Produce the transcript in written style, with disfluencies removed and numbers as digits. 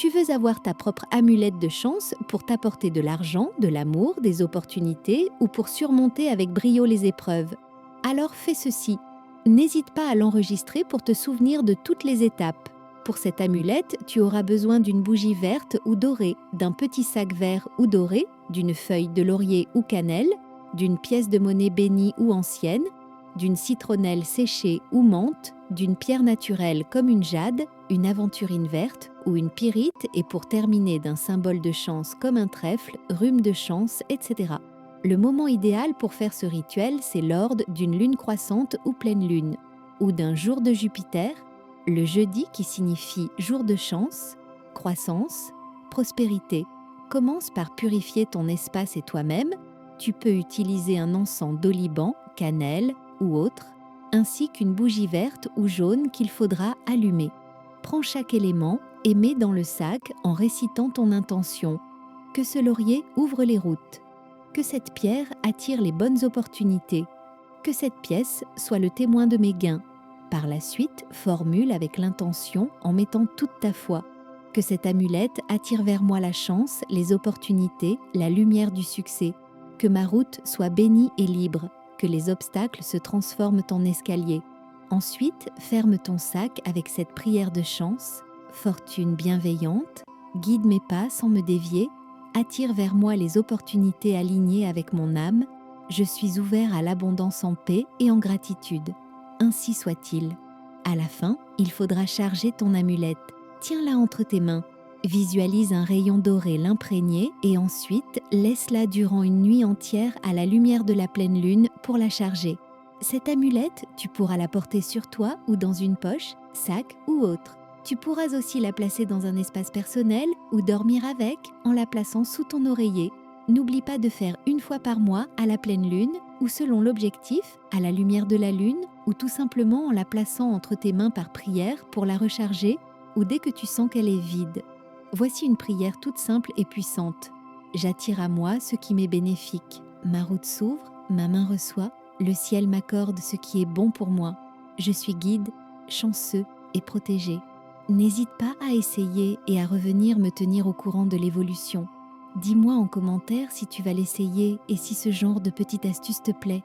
Tu veux avoir ta propre amulette de chance pour t'apporter de l'argent, de l'amour, des opportunités ou pour surmonter avec brio les épreuves. Alors fais ceci. N'hésite pas à l'enregistrer pour te souvenir de toutes les étapes. Pour cette amulette, tu auras besoin d'une bougie verte ou dorée, d'un petit sac vert ou doré, d'une feuille de laurier ou cannelle, d'une pièce de monnaie bénie ou ancienne, d'une citronnelle séchée ou menthe, d'une pierre naturelle comme une jade, une aventurine verte ou une pyrite et pour terminer d'un symbole de chance comme un trèfle, rhume de chance, etc. Le moment idéal pour faire ce rituel, c'est lors d'une lune croissante ou pleine lune, ou d'un jour de Jupiter, le jeudi qui signifie jour de chance, croissance, prospérité. Commence par purifier ton espace et toi-même. Tu peux utiliser un encens d'oliban, cannelle ou autre, ainsi qu'une bougie verte ou jaune qu'il faudra allumer. Prends chaque élément et mets dans le sac en récitant ton intention. Que ce laurier ouvre les routes. Que cette pierre attire les bonnes opportunités. Que cette pièce soit le témoin de mes gains. Par la suite, formule avec l'intention en mettant toute ta foi. Que cette amulette attire vers moi la chance, les opportunités, la lumière du succès. Que ma route soit bénie et libre. Que les obstacles se transforment en escalier. Ensuite, ferme ton sac avec cette prière de chance. Fortune bienveillante, guide mes pas sans me dévier. Attire vers moi les opportunités alignées avec mon âme. Je suis ouvert à l'abondance en paix et en gratitude. Ainsi soit-il. À la fin, il faudra charger ton amulette. Tiens-la entre tes mains. Visualise un rayon doré l'imprégner et ensuite laisse-la durant une nuit entière à la lumière de la pleine lune pour la charger. Cette amulette, tu pourras la porter sur toi ou dans une poche, sac ou autre. Tu pourras aussi la placer dans un espace personnel ou dormir avec en la plaçant sous ton oreiller. N'oublie pas de faire une fois par mois à la pleine lune ou selon l'objectif, à la lumière de la lune ou tout simplement en la plaçant entre tes mains par prière pour la recharger ou dès que tu sens qu'elle est vide. Voici une prière toute simple et puissante. J'attire à moi ce qui m'est bénéfique. Ma route s'ouvre, ma main reçoit, le ciel m'accorde ce qui est bon pour moi. Je suis guide, chanceux et protégé. N'hésite pas à essayer et à revenir me tenir au courant de l'évolution. Dis-moi en commentaire si tu vas l'essayer et si ce genre de petite astuce te plaît.